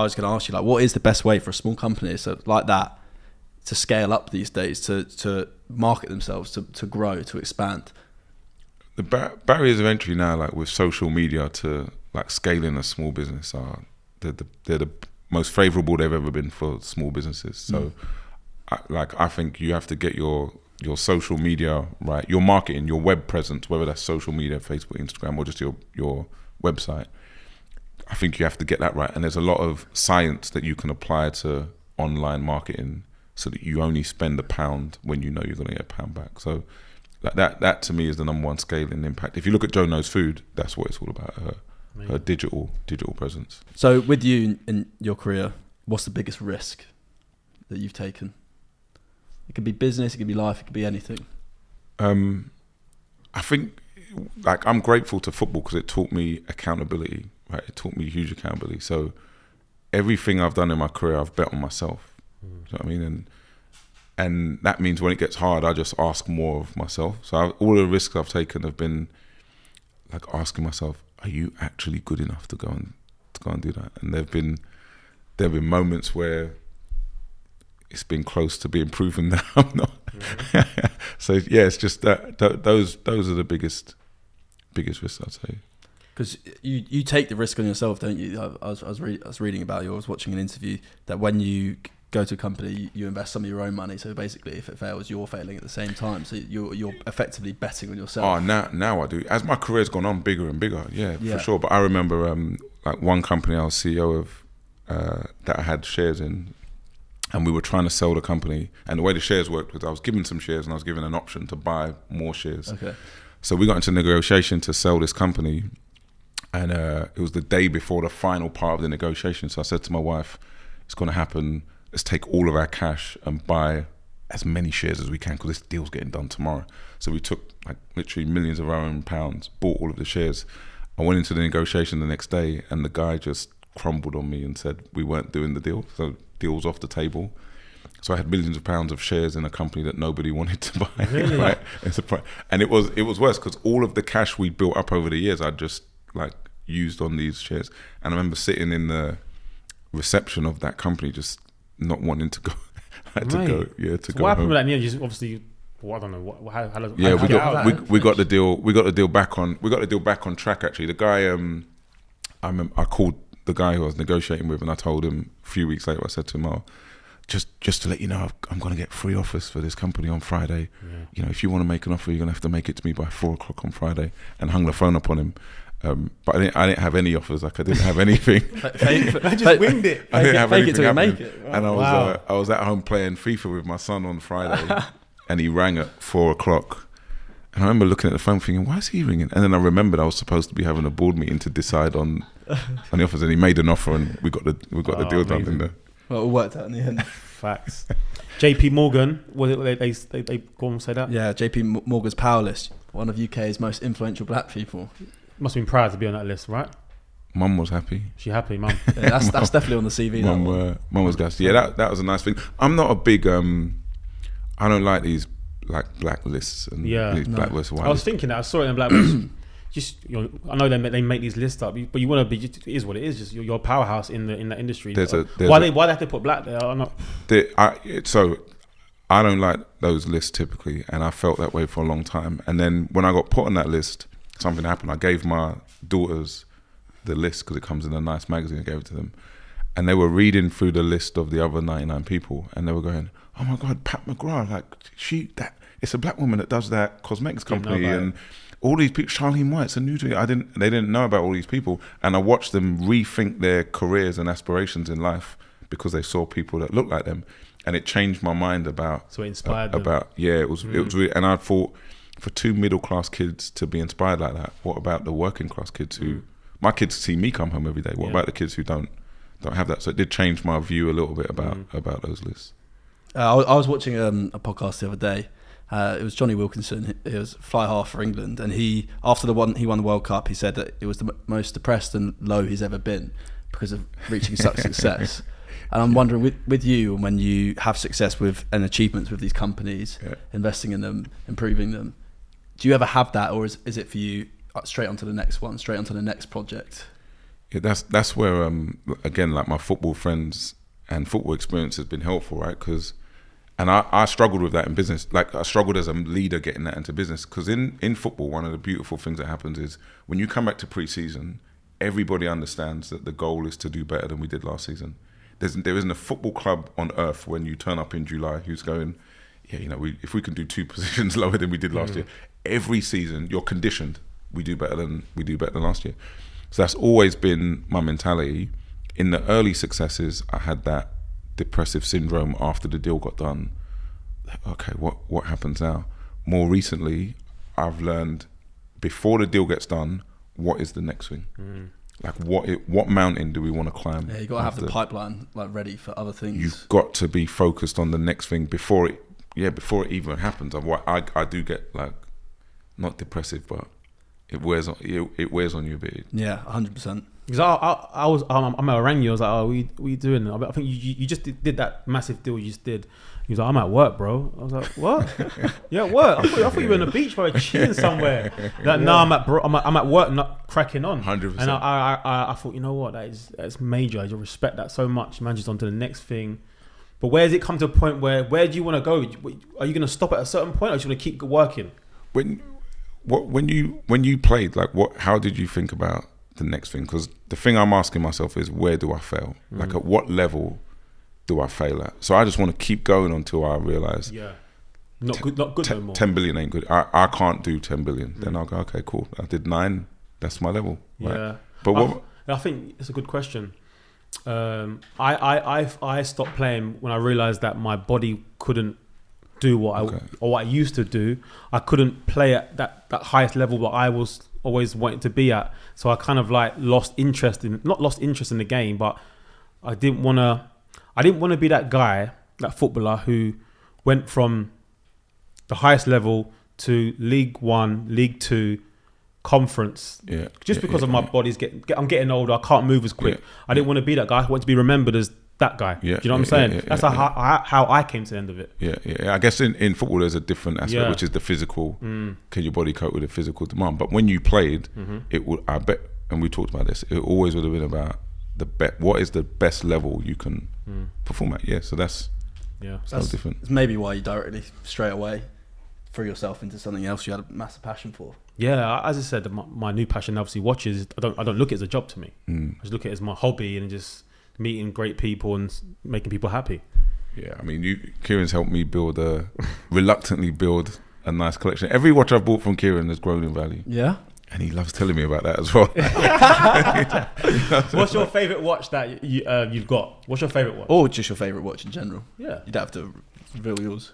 was going to ask you, like, what is the best way for a small company like that to scale up these days, to market themselves, to grow, to expand? The barriers of entry now, like with social media, to like scaling a small business they're the most favourable they've ever been for small businesses. So, I think you have to get your social media right, your marketing, your web presence, whether that's social media, Facebook, Instagram, or just your website. I think you have to get that right. And there's a lot of science that you can apply to online marketing, so that you only spend £1 when you know you're going to get £1 back. So that to me is the number one scaling impact. If you look at Joe Knows Food, that's what it's all about, her digital presence. So with you in your career, what's the biggest risk that you've taken? It could be business, it could be life, it could be anything. I think, like, I'm grateful to football because it taught me accountability, right? It taught me huge accountability. So everything I've done in my career, I've bet on myself. You know what I mean? And that means when it gets hard, I just ask more of myself. So all the risks I've taken have been like asking myself, are you actually good enough to go and do that? And there've been moments where it's been close to being proven that I'm not. Mm-hmm. So yeah, it's just that those are the biggest risks, I'd say. Because you take the risk on yourself, don't you? I was reading about you. I was watching an interview that when you go to a company, you invest some of your own money. So basically, if it fails, you're failing at the same time. So you're effectively betting on yourself. Oh, now I do. As my career's gone on bigger and bigger, yeah, for sure. But I remember like one company I was CEO of that I had shares in, and we were trying to sell the company. And the way the shares worked was I was given some shares and I was given an option to buy more shares. Okay. So we got into negotiation to sell this company, and it was the day before the final part of the negotiation. So I said to my wife, it's going to happen. Let's take all of our cash and buy as many shares as we can because this deal's getting done tomorrow. So we took like literally millions of our own pounds, bought all of the shares. I went into the negotiation the next day and the guy just crumbled on me and said we weren't doing the deal. So deal was off the table. So I had millions of pounds of shares in a company that nobody wanted to buy. Really? Right? And it was worse because all of the cash we built up over the years, I'd just like used on these shares. And I remember sitting in the reception of that company just not wanting to go. What go happened home. with that? Yeah, just obviously. Well, I don't know. We got the deal. We got the deal back on. We got the deal back on track. Actually, the guy. I called the guy who I was negotiating with, and I told him a few weeks later. I said to him, "Oh, just to let you know, I'm going to get free offers for this company on Friday. Yeah. You know, if you want to make an offer, you're going to have to make it to me by 4:00 on Friday." And hung the phone up on him. But I didn't have any offers. Like I didn't have anything. I just winged it. I didn't have anything happening. Make it. Wow. And I was at home playing FIFA with my son on Friday, and he rang at 4:00. And I remember looking at the phone thinking, why is he ringing? And then I remembered I was supposed to be having a board meeting to decide on the offers, and he made an offer, and we got the deal done in there. Well, it worked out in the end. Facts. JP Morgan, was it they go and say that? Yeah, JP Morgan's Power List, one of UK's most influential black people. Must have been proud to be on that list, right? Mum was happy. She happy, mum. Yeah, that's definitely on the CV. Mum was gassed. Yeah, that was a nice thing. I'm not a big. I don't like these like black lists and these black lists. I was thinking that I saw it in black lists. Just I know they make these lists up, but you want to be. It is what it is. Just you're a powerhouse in that industry. Why they have to put black there? I'm not. So I don't like those lists typically, and I felt that way for a long time. And then when I got put on that list, something happened. I gave my daughters the list because it comes in a nice magazine. I gave it to them, and they were reading through the list of the other 99 people, and they were going, "Oh my God, Pat McGrath! Like it's a black woman that does that cosmetics company, and all these people. Charlene White's a new to it. They didn't know about all these people, and I watched them rethink their careers and aspirations in life because they saw people that looked like them, and it changed my mind about. So it inspired them. It was really, and I thought. For two middle class kids to be inspired like that, what about the working class kids who my kids see me come home every day? What about the kids who don't have that? So it did change my view a little bit about those lists. I was watching a podcast the other day. It was Johnny Wilkinson. He was fly half for England, and he won the World Cup. He said that it was the most depressed and low he's ever been because of reaching such success. And I'm wondering, with you, and when you have success with and achievements with these companies, investing in them, improving them, do you ever have that, or is it for you straight onto the next one, straight onto the next project? Yeah, that's where again, like my football friends and football experience has been helpful, right? Because, and I struggled with that in business. Like I struggled as a leader getting that into business. Because in football, one of the beautiful things that happens is when you come back to pre-season, everybody understands that the goal is to do better than we did last season. There isn't a football club on earth when you turn up in July who's going, yeah, you know, if we can do 2 positions lower than we did last year. Every season you're conditioned we do better than last year. So that's always been my mentality. In the early successes, I had that depressive syndrome after the deal got done. Okay, what happens now? More recently, I've learned before the deal gets done, what is the next thing? Like what mountain do we want to climb? Yeah, you got to have the pipeline like ready for other things. You've got to be focused on the next thing before it before it even happens, I do get like not depressive, but it wears on you a bit. Yeah, 100%. Because I rang you. I was like, "Oh, what are you doing?" I think you just did that massive deal you just did. He was like, "I'm at work, bro." I was like, "What?" "Yeah, at work." I thought you were on the beach, bro, chilling somewhere. Like, no, I'm at work, not cracking on. 100%. And I thought, you know what, that's major. I respect that so much. Man, just on to the next thing. But where does it come to a point where do you want to go? Are you going to stop at a certain point, or are you going to keep working? When you played, like, how did you think about the next thing? Because the thing I'm asking myself is, where do I fail? Like, at what level do I fail at? So I just want to keep going until I realize, not good no more. 10 billion ain't good. I can't do 10 billion. Then I'll go, okay, cool. I did 9. That's my level. Right? Yeah. But I think it's a good question. I stopped playing when I realized that my body couldn't do what I used to do. I couldn't play at that highest level that I was always wanting to be at. So I kind of like not lost interest in the game, but I didn't want to be that guy, that footballer who went from the highest level to League One, League Two, conference. Because of my body's I'm getting older. I can't move as quick. I didn't want to be that guy. I want to be remembered as that guy. Do you know what I'm saying? That's how I came to the end of it. Yeah. I guess in football there's a different aspect, which is the physical. Can your body cope with the physical demand? But when you played, it would. I bet, and we talked about this. It always would have been about what is the best level you can perform at. Yeah. So that's different. It's maybe why you directly straight away threw yourself into something else you had a massive passion for. Yeah, as I said, my new passion, obviously, watches. I don't look at it as a job to me. I just look at it as my hobby and just meeting great people and making people happy. Yeah, I mean, Kieran's helped me reluctantly build a nice collection. Every watch I've bought from Kieran has grown in value. Yeah. And he loves telling me about that as well. What's your favourite watch that you've got? What's your favourite watch? Or just your favourite watch in general? Yeah. You'd have to reveal yours.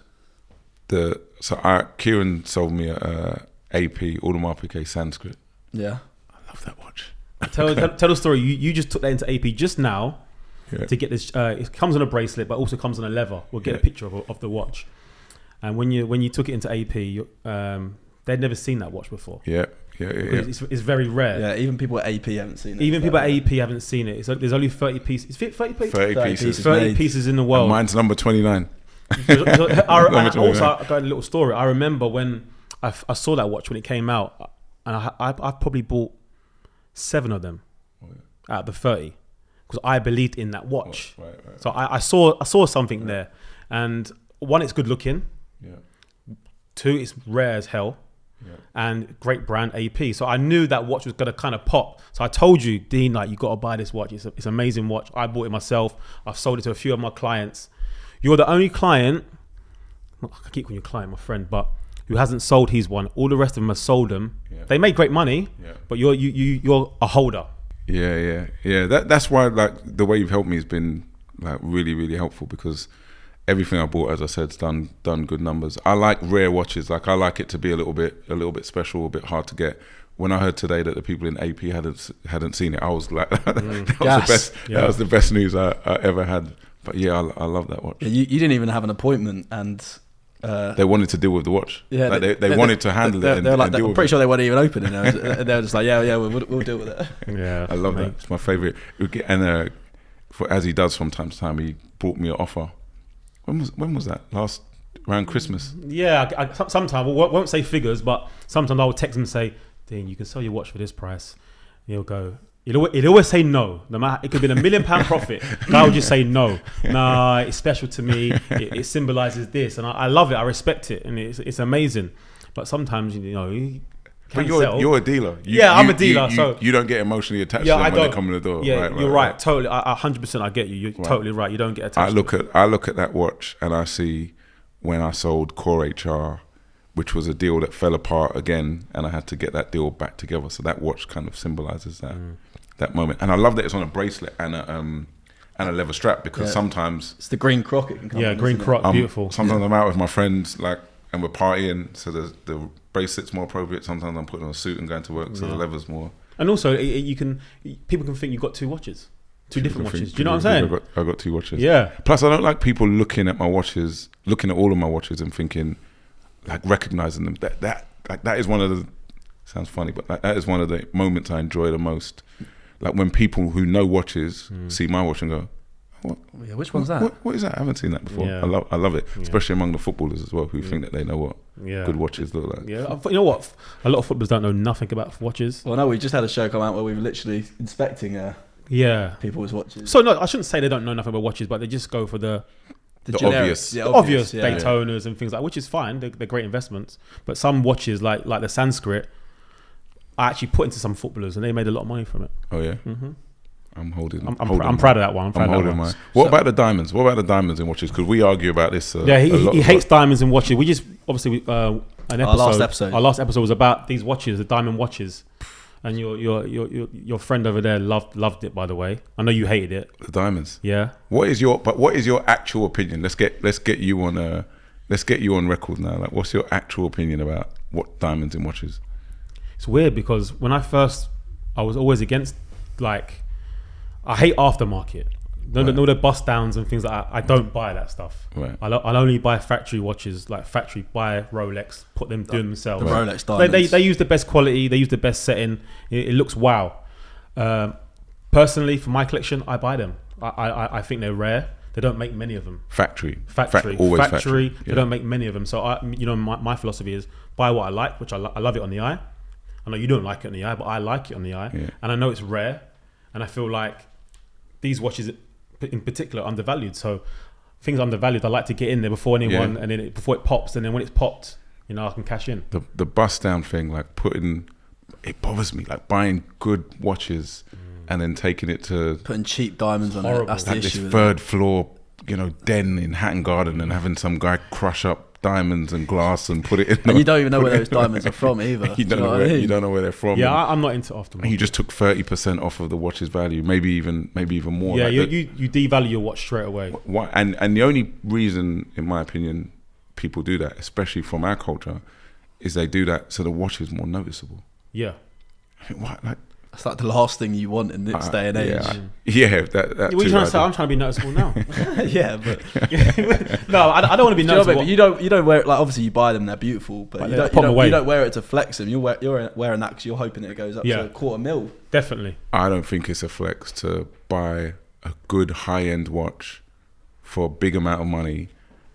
Kieran sold me a AP Sanskrit. Yeah. I love that watch. Tell the story. You just took that into AP just now to get this. It comes on a bracelet, but also comes on a lever. We'll get a picture of the watch. And when you took it into AP, they'd never seen that watch before. Yeah. It's very rare. Yeah, even people at AP haven't seen it. Even people at AP haven't seen it. There's only 30 pieces. Is it 30 pieces? 30 pieces. 30 pieces in the world. And mine's number 29. I got a little story. I remember when I saw that watch when it came out, and I probably bought 7 of them out of the 30 because I believed in that watch. Right. So I saw something there, and 1, it's good looking. 2, it's rare as hell. And great brand AP. So I knew that watch was gonna kind of pop. So I told you, Dean, like, you got to buy this watch. It's an amazing watch. I bought it myself. I've sold it to a few of my clients. You're the only client, I keep calling you client, my friend, but who hasn't sold his one. All the rest of them have sold them. They made great money, but you're a holder. Yeah. That's why, like, the way you've helped me has been like really, really helpful, because everything I bought, as I said, has done good numbers. I like rare watches. Like, I like it to be a little bit special, a bit hard to get. When I heard today that the people in AP hadn't seen it, I was like, that was the best news I ever had. But yeah, I love that watch. Yeah, you didn't even have an appointment, and they wanted to deal with the watch. Yeah, like they wanted to handle it. They're like, I'm pretty sure they weren't even open, and they were just like, yeah, we'll deal with it. Yeah, I love that. It's my favorite. And as he does from time to time, he brought me an offer. When was that? Around Christmas? Yeah, sometimes I won't say figures, but sometimes I will text him and say, Dean, you can sell your watch for this price. And he'll go. He'd always say no. No matter, it could be a £1 million profit. I would just say no. Nah, it's special to me. It symbolizes this, and I love it. I respect it, and it's amazing. But sometimes, but you're a dealer. I'm a dealer. So you don't get emotionally attached to them when they come in the door. Yeah, you're right. Totally. 100%. I get you. You're totally right. You don't get attached. I look at that watch and I see when I sold Core HR, which was a deal that fell apart again, and I had to get that deal back together. So that watch kind of symbolizes that moment. And I love that it's on a bracelet and a leather strap, because sometimes it's the green croc. It can come. Yeah, green croc, beautiful. Sometimes I'm out with my friends, and we're partying, so the bracelet's more appropriate. Sometimes I'm putting on a suit and going to work, so the leather's more. And also, people can think you've got 2 watches, two different People watches. think- Do you know what people I'm saying? think I got 2 watches. Yeah. Plus, I don't like people looking at my watches, looking at all of my watches, and thinking, like, recognizing them. That is one of the. Sounds funny, but that is one of the moments I enjoy the most. Like when people who know watches see my watch and go, "What? Yeah, which one's that? What is that? I haven't seen that before." Yeah. I love it, especially among the footballers as well, who think that they know what good watches look like. Yeah, you know what? A lot of footballers don't know nothing about watches. Well, no, we just had a show come out where we were literally inspecting people's watches. So no, I shouldn't say they don't know nothing about watches, but they just go for the obvious. obvious yeah. Daytonas and things like, which is fine. They're great investments. But some watches, like the Sanskrit, I actually put into some footballers, and they made a lot of money from it. Oh yeah. I'm holding. I'm proud of that one. I'm holding mine. What about the diamonds? What about the diamonds in watches? Because we argue about this. He hates diamonds in watches. We just obviously our last episode was about these watches, the diamond watches, and your friend over there loved it. By the way, I know you hated it. The diamonds. Yeah. What is your actual opinion? Let's get you on record now. Like, what's your actual opinion about what diamonds in watches? It's weird because when I was always against, like, I hate aftermarket. No, the bust downs and things like that. I don't buy that stuff. Right. I'll only buy factory watches, like buy Rolex, put them doing themselves. The Rolex diamonds. They use the best quality. They use the best setting. It looks wow. Personally, for my collection, I buy them. I think they're rare. They don't make many of them. Factory. Always factory. Yeah. They don't make many of them. So my philosophy is buy what I like, which I love it on the eye. I know you don't like it on the eye, but I like it on the eye, and I know it's rare, and I feel like these watches in particular are undervalued. So things undervalued, I like to get in there before anyone, and then before it pops, and then when it's popped, I can cash in. The bust down thing, like it bothers me, like buying good watches and then taking it to putting cheap diamonds on it. That's the this issue. third floor, den in Hatton Garden, and having some guy crush up diamonds and glass and put it in. And you don't even know where those diamonds are from either. You don't know where they're from. Yeah, I'm not into aftermarket. And you just took 30% off of the watch's value, maybe even more. Yeah, like you devalue your watch straight away. Why? And the only reason, in my opinion, people do that, especially from our culture, is they do that so the watch is more noticeable. Yeah. I think, what, like, that's like the last thing you want in this day and age. That what are you trying to say? I'm trying to be noticeable now. Yeah, but no, I don't want to be noticeable. But you don't wear it, like, obviously you buy them, they're beautiful, but you don't wear it to flex them. You're wearing that because you're hoping it goes up to $250,000. Definitely. I don't think it's a flex to buy a good high-end watch for a big amount of money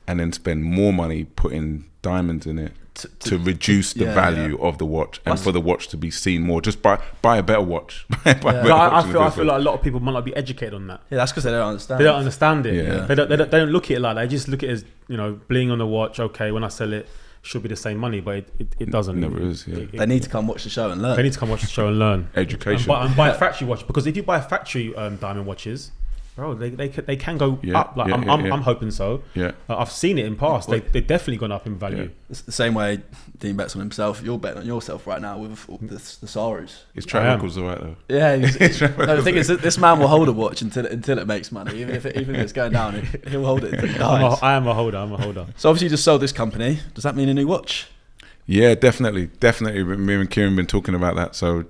and then spend more money putting diamonds in it to reduce the value of the watch and for the watch to be seen more. Just buy a better watch. I feel like a lot of people might not be educated on that. Yeah, that's because they don't understand. They don't understand it. Yeah. They don't look at it like that. They just look at it as, bling on the watch. Okay, when I sell it, should be the same money, but it doesn't. It never is. Yeah. They need to come watch the show and learn. They need to come watch the show and learn. Education. And buy a factory watch, because if you buy factory diamond watches, bro, they can go up. Like I'm hoping so. Yeah. I've seen it in past. They've definitely gone up in value. Yeah. It's the same way Dean bets on himself. You're betting on yourself right now with the Sarus. His track record's alright though. Yeah. The thing is, this man will hold a watch until it makes money. Even if it's going down, he'll hold it until it dies. I am a holder. So obviously you just sold this company. Does that mean a new watch? Yeah, definitely. Me and Kieran been talking about that. So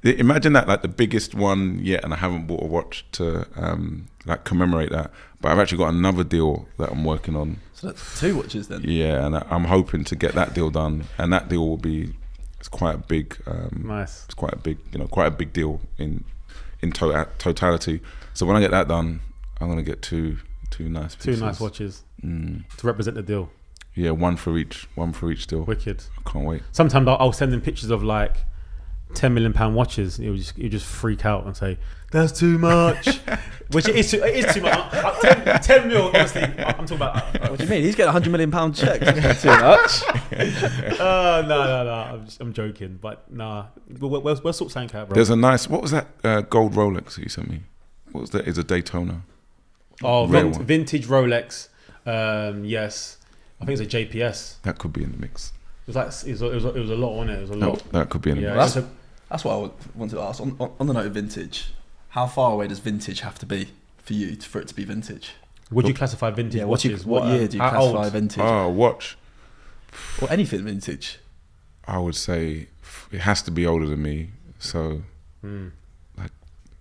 imagine that, like the biggest one yet, and I haven't bought a watch to like commemorate that. But I've actually got another deal that I'm working on. So that's 2 watches then. Yeah, and I'm hoping to get that deal done, and that deal will be quite a big. Nice. It's quite a big deal in totality. So when I get that done, I'm gonna get two nice pieces. 2 nice watches to represent the deal. Yeah, one for each deal. Wicked. I can't wait. Sometimes I'll send them pictures of like £10 million watches. You just freak out and say that's too much, which it is too much. 10 mil, honestly. I'm talking about. What do you mean? He's getting £100 million check. Too much. No. I'm joking, but nah. We'll sort something out, bro. There's a nice. What was that gold Rolex that you sent me? What was that? It's a Daytona. Oh, vintage Rolex. Yes. I think it's a JPS. That could be in the mix. It was a lot on it. It was a lot. That could be in the mix. Well, that's what I wanted to ask. On the note of vintage, how far away does vintage have to be for you for it to be vintage? Would you classify vintage watches? What year do you classify vintage? Oh, watch. Or anything vintage? I would say it has to be older than me. So, like,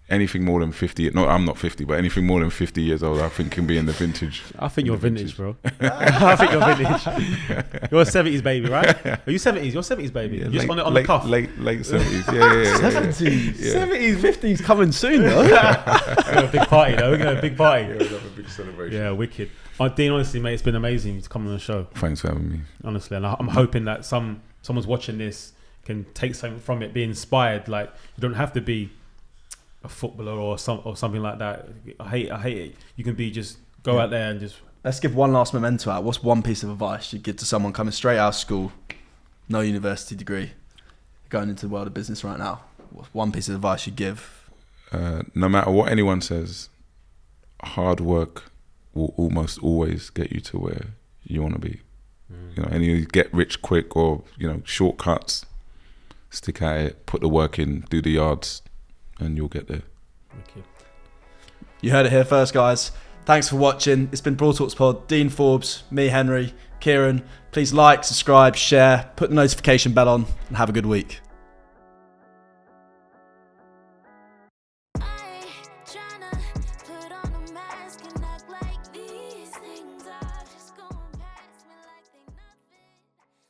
anything more than 50. No, I'm not 50, but anything more than 50 years old, I think can be in the vintage. I think you're vintage, bro. I think you're vintage. You're a 70s baby, right? Are you 70s? You're 70s baby. Yeah, You're just on it on the cuff. Late 70s. Yeah. 70s, Yeah. 70s, 50s coming soon though. We're gonna have a big party though. We're gonna have a big party. Yeah, we'll have a big celebration. Yeah, wicked. Dean, honestly, mate, it's been amazing to come on the show. Thanks for having me. Honestly, and I'm hoping that someone's watching this can take something from it, be inspired. Like, you don't have to be a footballer or something like that. I hate it. You can be just go out there and just. Let's give one last memento out. What's one piece of advice you'd give to someone coming straight out of school, no university degree, going into the world of business right now? What's one piece of advice you'd give? No matter what anyone says, hard work will almost always get you to where you want to be. You know, and you get rich quick or, shortcuts. Stick at it, put the work in, do the yards, and you'll get there. Wicked. You heard it here first, guys. Thanks for watching. It's been Broad Talks Pod. Dean Forbes, me, Henry, Kieran. Please like, subscribe, share, put the notification bell on, and have a good week.